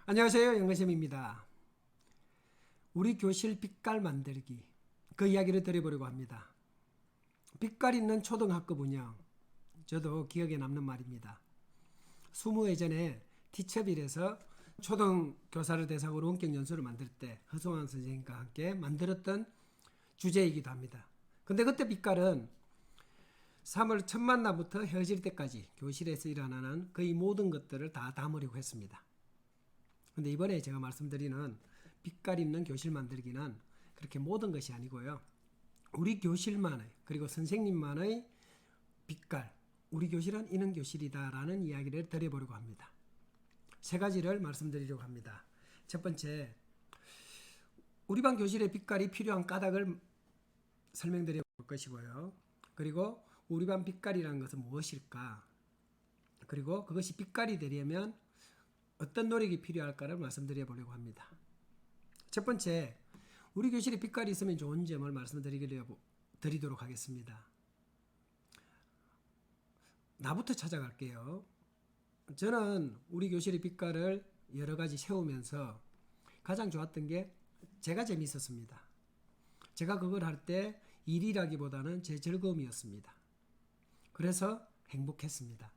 안녕하세요. 영근쌤입니다. 우리 교실 빛깔 만들기 그 이야기를 드려보려고 합니다. 빛깔 있는 초등학급 운영, 저도 기억에 남는 말입니다. 20회 전에 티처빌에서 초등교사를 대상으로 원격 연수를 만들 때 허성환 선생님과 함께 만들었던 주제이기도 합니다. 근데 그때 빛깔은 3월 첫 만남부터 헤어질 때까지 교실에서 일어나는 거의 모든 것들을 다 담으려고 했습니다. 근데 이번에 제가 말씀드리는 빛깔 있는 교실 만들기는 그렇게 모든 것이 아니고요. 우리 교실만의, 그리고 선생님만의 빛깔, 우리 교실은 이런 교실이다라는 이야기를 드려보려고 합니다. 세 가지를 말씀드리려고 합니다. 첫 번째, 우리 반 교실의 빛깔이 필요한 까닭을 설명드려 볼 것이고요. 그리고 우리 반 빛깔이라는 것은 무엇일까? 그리고 그것이 빛깔이 되려면 어떤 노력이 필요할까를 말씀드려 보려고 합니다. 첫 번째, 우리 교실에 빛깔이 있으면 좋은 점을 말씀드리도록 하겠습니다. 나부터 찾아갈게요. 저는 우리 교실의 빛깔을 여러 가지 세우면서 가장 좋았던 게 제가 재미있었습니다. 제가 그걸 할 때 일이라기보다는 제 즐거움이었습니다. 그래서 행복했습니다.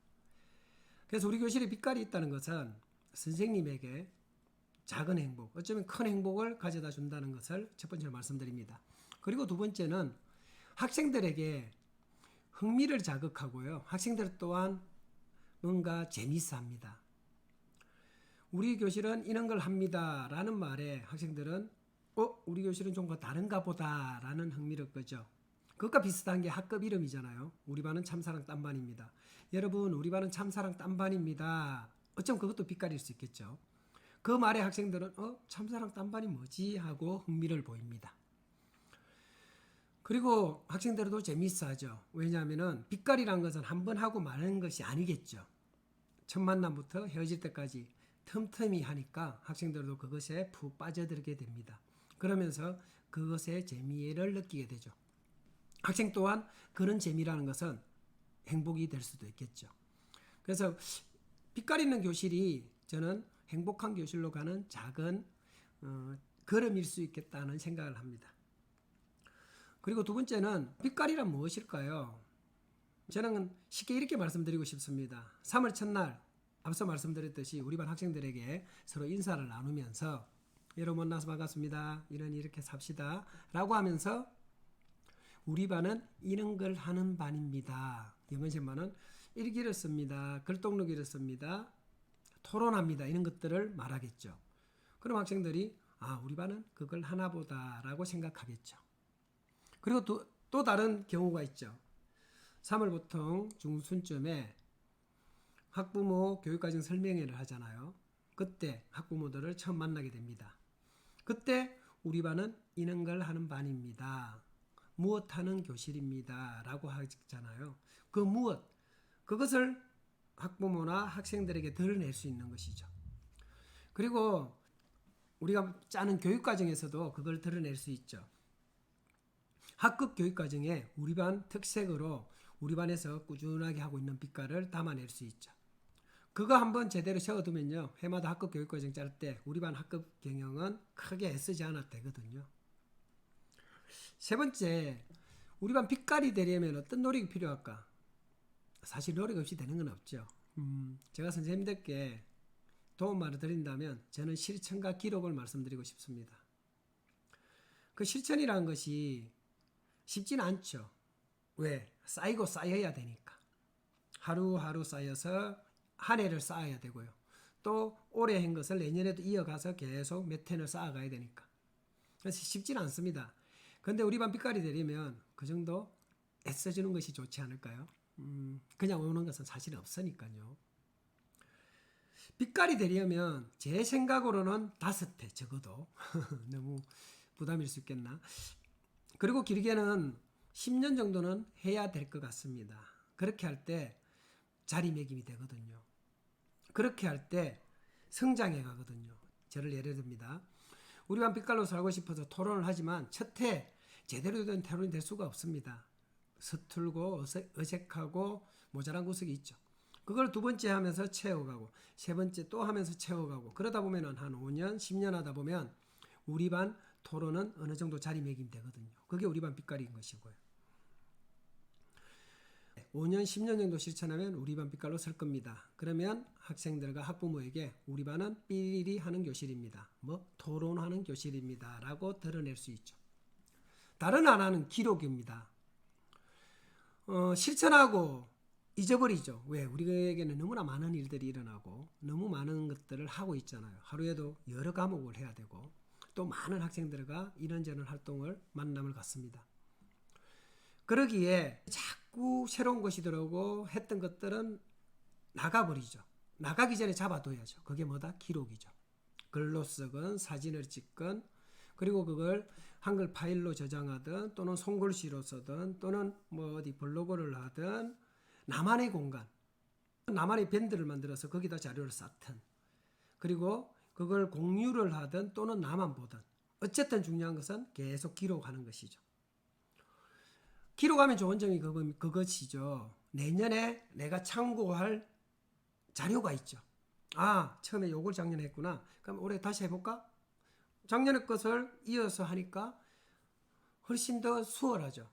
그래서 우리 교실에 빛깔이 있다는 것은 선생님에게 작은 행복, 어쩌면 큰 행복을 가져다 준다는 것을 첫 번째로 말씀드립니다. 그리고 두 번째는 학생들에게 흥미를 자극하고요. 학생들 또한 뭔가 재미있어 합니다. 우리 교실은 이런 걸 합니다 라는 말에 학생들은 우리 교실은 좀 다른가 보다 라는 흥미를 끄죠. 그것과 비슷한 게 학급 이름이잖아요. 우리 반은 참사랑 딴반입니다. 여러분, 우리 반은 참사랑 딴반입니다. 어쩜 그것도 빛깔일 수 있겠죠. 그 말에 학생들은 참사랑 딴반이 뭐지? 하고 흥미를 보입니다. 그리고 학생들도 재미있어 하죠. 왜냐하면 빛깔이란 것은 한 번 하고 마는 것이 아니겠죠. 첫 만남부터 헤어질 때까지 틈틈이 하니까 학생들도 그것에 푹 빠져들게 됩니다. 그러면서 그것의 재미를 느끼게 되죠. 학생 또한 그런 재미라는 것은 행복이 될 수도 있겠죠. 그래서 빛깔 있는 교실이 저는 행복한 교실로 가는 작은 걸음일 수 있겠다는 생각을 합니다. 그리고 두 번째는 빛깔이란 무엇일까요? 저는 쉽게 이렇게 말씀드리고 싶습니다. 3월 첫날 앞서 말씀드렸듯이 우리 반 학생들에게 서로 인사를 나누면서 여러분 만나서 반갑습니다. 이렇게 삽시다 라고 하면서 우리 반은 이런 걸 하는 반입니다. 영은쌤반은 일기를 씁니다. 글독록기를 씁니다. 토론합니다. 이런 것들을 말하겠죠. 그럼 학생들이 우리 반은 그걸 하나보다 라고 생각하겠죠. 그리고 또 다른 경우가 있죠. 3월 보통 중순쯤에 학부모 교육과정 설명회를 하잖아요. 그때 학부모들을 처음 만나게 됩니다. 그때 우리 반은 이런 걸 하는 반입니다. 무엇 하는 교실입니다. 라고 하잖아요. 그 무엇, 그것을 학부모나 학생들에게 드러낼 수 있는 것이죠. 그리고 우리가 짜는 교육과정에서도 그걸 드러낼 수 있죠. 학급 교육과정에 우리 반 특색으로 우리 반에서 꾸준하게 하고 있는 빛깔을 담아낼 수 있죠. 그거 한번 제대로 세워두면요. 해마다 학급 교육과정 짤 때 우리 반 학급 경영은 크게 애쓰지 않아도 되거든요. 세 번째, 우리 반 빛깔이 되려면 어떤 노력이 필요할까? 사실 노력 없이 되는 건 없죠. 제가 선생님들께 도움말을 드린다면 저는 실천과 기록을 말씀드리고 싶습니다. 그 실천이라는 것이 쉽지는 않죠. 왜? 쌓이고 쌓여야 되니까. 하루하루 쌓여서 한 해를 쌓아야 되고요. 또 올해 한 것을 내년에도 이어가서 계속 몇 해를 쌓아가야 되니까. 그래서 쉽지는 않습니다. 그런데 우리 반 빛깔이 되려면 그 정도 애써주는 것이 좋지 않을까요? 그냥 오는 것은 사실 없으니까요. 빛깔이 되려면 제 생각으로는 5회 적어도 너무 부담일 수 있겠나. 그리고 길게는 10년 정도는 해야 될 것 같습니다. 그렇게 할 때 자리매김이 되거든요. 그렇게 할 때 성장해 가거든요. 저를 예를 듭니다. 우리 반 빛깔로 살고 싶어서 토론을 하지만 첫 해 제대로 된 토론이 될 수가 없습니다. 서툴고 어색하고 모자란 구석이 있죠. 그걸 두 번째 하면서 채워가고 세 번째 또 하면서 채워가고 그러다 보면은 한 5년, 10년 하다 보면 우리 반 토론은 어느 정도 자리매김되거든요. 그게 우리 반 빛깔인 것이고요. 5년, 10년 정도 실천하면 우리 반 빛깔로 설 겁니다. 그러면 학생들과 학부모에게 우리 반은 삐리리 하는 교실입니다. 토론하는 교실입니다. 라고 드러낼 수 있죠. 다른 하나는 기록입니다. 실천하고 잊어버리죠. 왜? 우리에게는 너무나 많은 일들이 일어나고 너무 많은 것들을 하고 있잖아요. 하루에도 여러 과목을 해야 되고 또 많은 학생들과 이런저런 활동을 만남을 갖습니다. 그러기에 자꾸 새로운 것이 들어오고 했던 것들은 나가버리죠. 나가기 전에 잡아둬야죠. 그게 뭐다? 기록이죠. 글로 쓰건 사진을 찍건 그리고 그걸 한글 파일로 저장하든 또는 손글씨로 쓰든 또는 어디 블로그를 하든 나만의 공간, 나만의 밴드를 만들어서 거기다 자료를 쌓든 그리고 그걸 공유를 하든 또는 나만 보든 어쨌든 중요한 것은 계속 기록하는 것이죠. 기록하면 좋은 점이 그것이죠. 내년에 내가 참고할 자료가 있죠. 처음에 요걸 작년에 했구나. 그럼 올해 다시 해볼까? 작년의 것을 이어서 하니까 훨씬 더 수월하죠.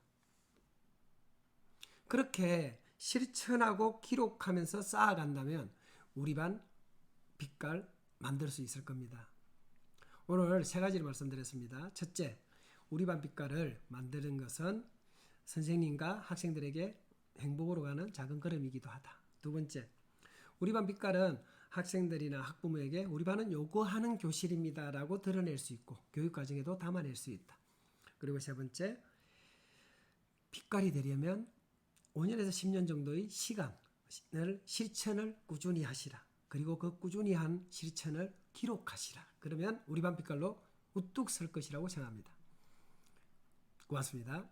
그렇게 실천하고 기록하면서 쌓아간다면 우리 반 빛깔 만들 수 있을 겁니다. 오늘 세 가지를 말씀드렸습니다. 첫째, 우리 반 빛깔을 만드는 것은 선생님과 학생들에게 행복으로 가는 작은 걸음이기도 하다. 두 번째, 우리 반 빛깔은 학생들이나 학부모에게 우리 반은 요구하는 교실입니다 라고 드러낼 수 있고 교육과정에도 담아낼 수 있다. 그리고 세 번째, 빛깔이 되려면 5년에서 10년 정도의 시간을 실천을 꾸준히 하시라. 그리고 그 꾸준히 한 실천을 기록하시라. 그러면 우리 반 빛깔로 우뚝 설 것이라고 생각합니다. 고맙습니다.